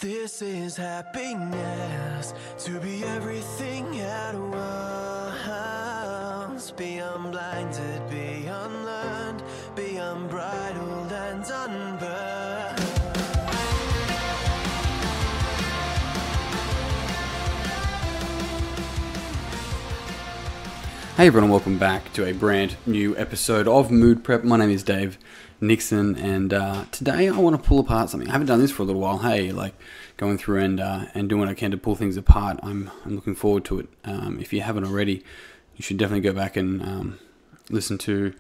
This is happiness, to be everything at once. Be unblinded, be unlearned, be unbridled and unburned. Hey everyone, and welcome back to a brand new episode of Mood Prep. My name is Dave Nixon, and today I want to pull apart something. I haven't done this for a little while. Hey, like going through and doing what I can to pull things apart. I'm looking forward to it. If you haven't already, you should definitely go back and listen to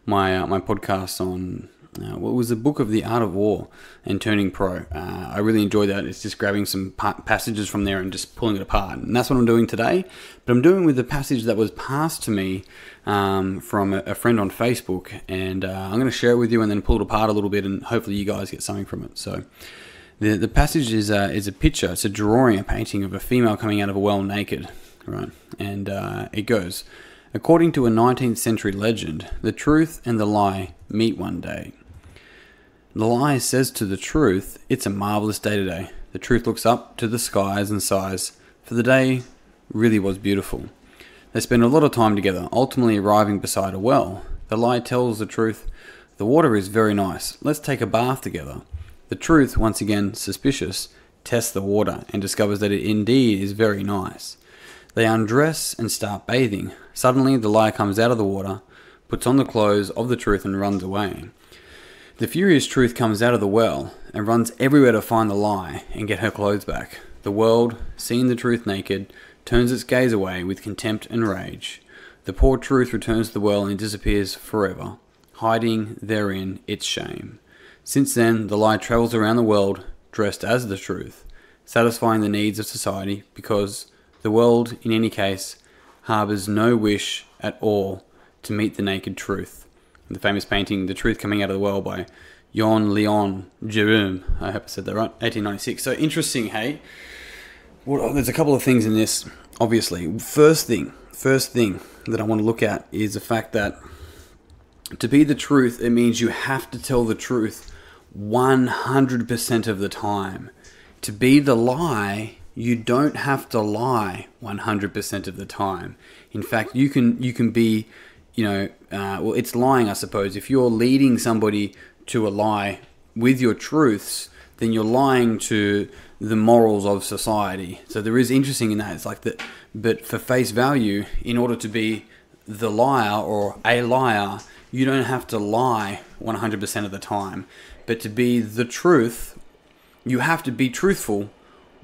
my podcast on what was the book of The Art of War and Turning Pro. I really enjoyed that. It's just grabbing some passages from there and just pulling it apart. And that's what I'm doing today. But I'm doing with the passage that was passed to me from a friend on Facebook. And I'm going to share it with you and then pull it apart a little bit, and hopefully you guys get something from it. So the passage is a picture. It's a drawing, a painting of a female coming out of a well naked, right? And it goes, according to a 19th century legend, the truth and the lie meet one day. The lie says to the truth, it's a marvelous day today. The truth looks up to the skies and sighs, for the day really was beautiful. They spend a lot of time together, ultimately arriving beside a well. The lie tells the truth, the water is very nice. Let's take a bath together. The truth, once again suspicious, tests the water and discovers that it indeed is very nice. They undress and start bathing. Suddenly the lie comes out of the water, puts on the clothes of the truth and runs away. The furious truth comes out of the well and runs everywhere to find the lie and get her clothes back. The world, seeing the truth naked, turns its gaze away with contempt and rage. The poor truth returns to the well and disappears forever, hiding therein its shame. Since then, the lie travels around the world dressed as the truth, satisfying the needs of society, because the world, in any case, harbours no wish at all to meet the naked truth. The famous painting, The Truth Coming Out of the Well, by Jon Leon Jerome. I hope I said that right. 1896. So interesting, hey? Well, there's a couple of things in this, obviously. First thing that I want to look at is the fact that to be the truth, it means you have to tell the truth 100% of the time. To be the lie, you don't have to lie 100% of the time. In fact, you can be, well, it's lying, I suppose. If you're leading somebody to a lie with your truths, then you're lying to the morals of society. So there is interesting in that. It's like that, but for face value, in order to be the liar or a liar, you don't have to lie 100% of the time. But to be the truth, you have to be truthful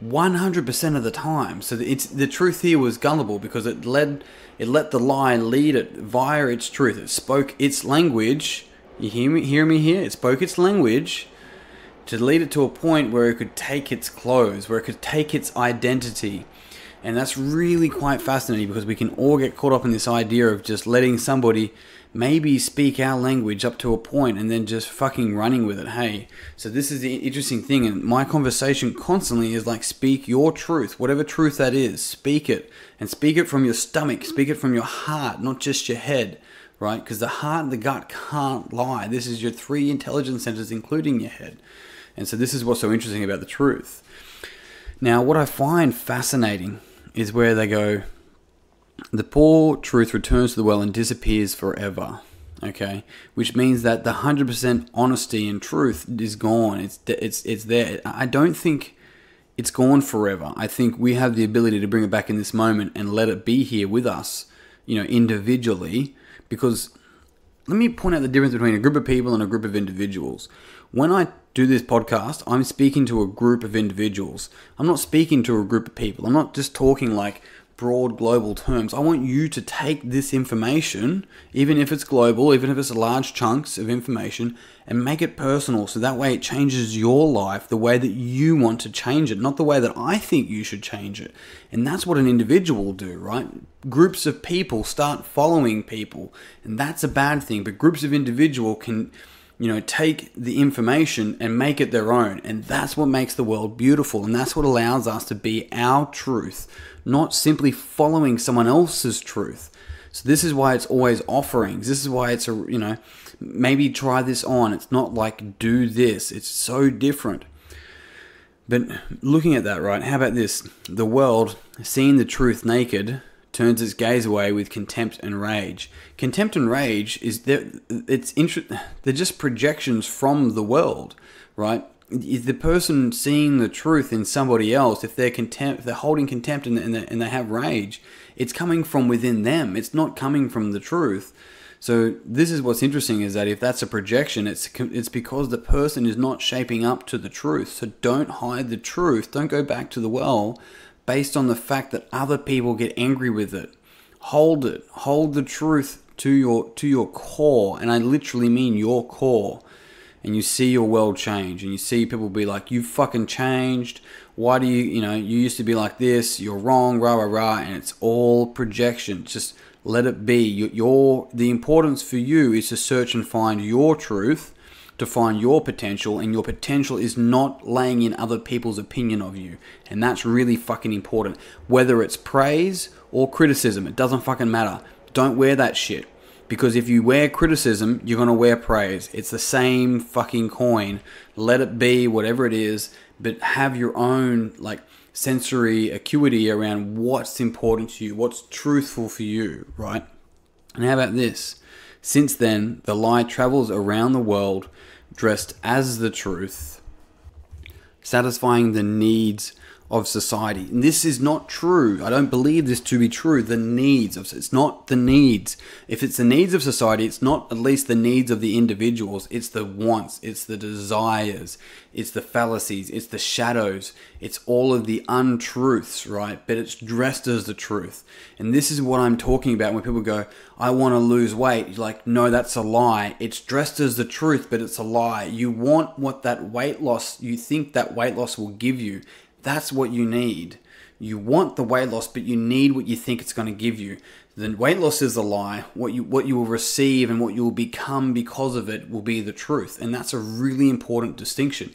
100% of the time. So the truth here was gullible because it let the lie lead it via its truth. It spoke its language. You hear me here? It spoke its language to lead it to a point where it could take its clothes, where it could take its identity. And that's really quite fascinating, because we can all get caught up in this idea of just letting somebody maybe speak our language up to a point and then just fucking running with it. Hey, so this is the interesting thing, and my conversation constantly is like, speak your truth, whatever truth that is, speak it, and speak it from your stomach, speak it from your heart, not just your head, right? Because the heart and the gut can't lie. This is your three intelligence centers, including your head. And so this is what's so interesting about the truth. Now, what I find fascinating is where they go, the poor truth returns to the well and disappears forever, okay? Which means that the 100% honesty and truth is gone. It's there. I don't think it's gone forever. I think we have the ability to bring it back in this moment and let it be here with us, individually. Because let me point out the difference between a group of people and a group of individuals. When I do this podcast, I'm speaking to a group of individuals. I'm not speaking to a group of people. I'm not just talking like broad global terms. I want you to take this information, even if it's global, even if it's large chunks of information, and make it personal, so that way it changes your life the way that you want to change it, not the way that I think you should change it. And that's what an individual will do, right? Groups of people start following people, and that's a bad thing, but groups of individuals can take the information and make it their own. And that's what makes the world beautiful. And that's what allows us to be our truth, not simply following someone else's truth. So this is why it's always offerings. This is why it's maybe try this on. It's not like do this. It's so different. But looking at that, right, how about this? The world, seeing the truth naked, turns its gaze away with contempt and rage. Contempt and rage they're just projections from the world, right? If the person seeing the truth in somebody else, if they're holding contempt and they have rage, it's coming from within them. It's not coming from the truth. So this is what's interesting, is that if that's a projection, it's because the person is not shaping up to the truth. So don't hide the truth. Don't go back to the well based on the fact that other people get angry with it. Hold it. Hold the truth to your core, and I literally mean your core. And you see your world change, and you see people be like, "You fucking changed. Why do you used to be like this. You're wrong, rah rah rah." And it's all projection. Just let it be. The importance for you is to search and find your truth, to find your potential, and your potential is not laying in other people's opinion of you. And that's really fucking important. Whether it's praise or criticism, it doesn't fucking matter. Don't wear that shit. Because if you wear criticism, you're going to wear praise. It's the same fucking coin. Let it be whatever it is, but have your own sensory acuity around what's important to you, what's truthful for you, right? And how about this? Since then, the lie travels around the world dressed as the truth, satisfying the needs of society. And this is not true. I don't believe this to be true. It's not the needs. If it's the needs of society, it's not at least the needs of the individuals. It's the wants, it's the desires, it's the fallacies, it's the shadows, it's all of the untruths, right? But it's dressed as the truth. And this is what I'm talking about when people go, "I want to lose weight." You're like, no, that's a lie. It's dressed as the truth, but it's a lie. You want what that weight loss, you think that weight loss will give you. That's what you need. You want the weight loss, but you need what you think it's going to give you. The weight loss is a lie. What you will receive and what you will become because of it will be the truth. And that's a really important distinction,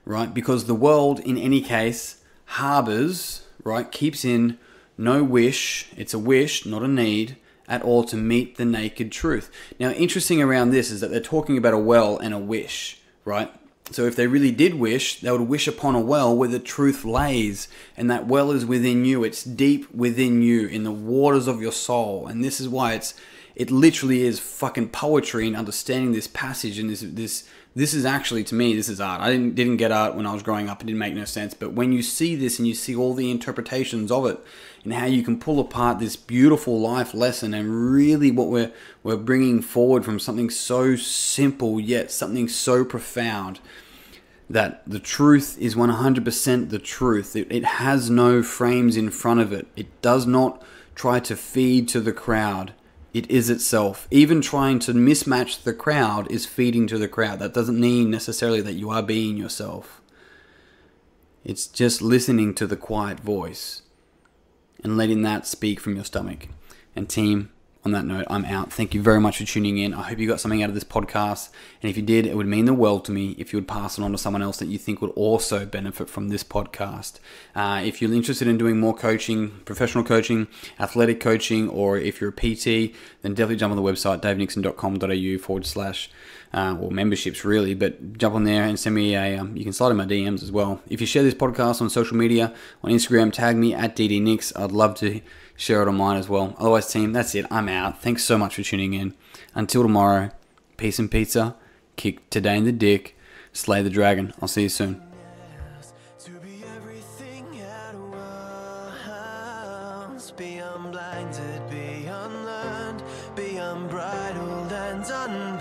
right? Because the world, in any case, harbors, right, keeps in no wish. It's a wish, not a need at all, to meet the naked truth. Now, interesting around this is that they're talking about a well and a wish, right? So if they really did wish, they would wish upon a well where the truth lays, and that well is within you. It's deep within you, in the waters of your soul. And this is why it literally is fucking poetry in understanding this passage. And this is actually, to me, this is art. I didn't get art when I was growing up. It didn't make no sense. But when you see this and you see all the interpretations of it and how you can pull apart this beautiful life lesson, and really what we're bringing forward from something so simple yet something so profound, that the truth is 100% the truth. It has no frames in front of it. It does not try to feed to the crowd. It is itself. Even trying to mismatch the crowd is feeding to the crowd. That doesn't mean necessarily that you are being yourself. It's just listening to the quiet voice and letting that speak from your stomach. And team, on that note, I'm out. Thank you very much for tuning in. I hope you got something out of this podcast. And if you did, it would mean the world to me if you would pass it on to someone else that you think would also benefit from this podcast. If you're interested in doing more coaching, professional coaching, athletic coaching, or if you're a PT, then definitely jump on the website, davenixon.com.au / or memberships really, but jump on there and send me you can slide in my DMs as well. If you share this podcast on social media, on Instagram, tag me at ddnix. I'd love to share it on mine as well. Otherwise, team, that's it. I'm out. Thanks so much for tuning in. Until tomorrow, peace and pizza. Kick today in the dick. Slay the dragon. I'll see you soon. To be everything at once, be unblinded, be unlearned, be unbridled and undone.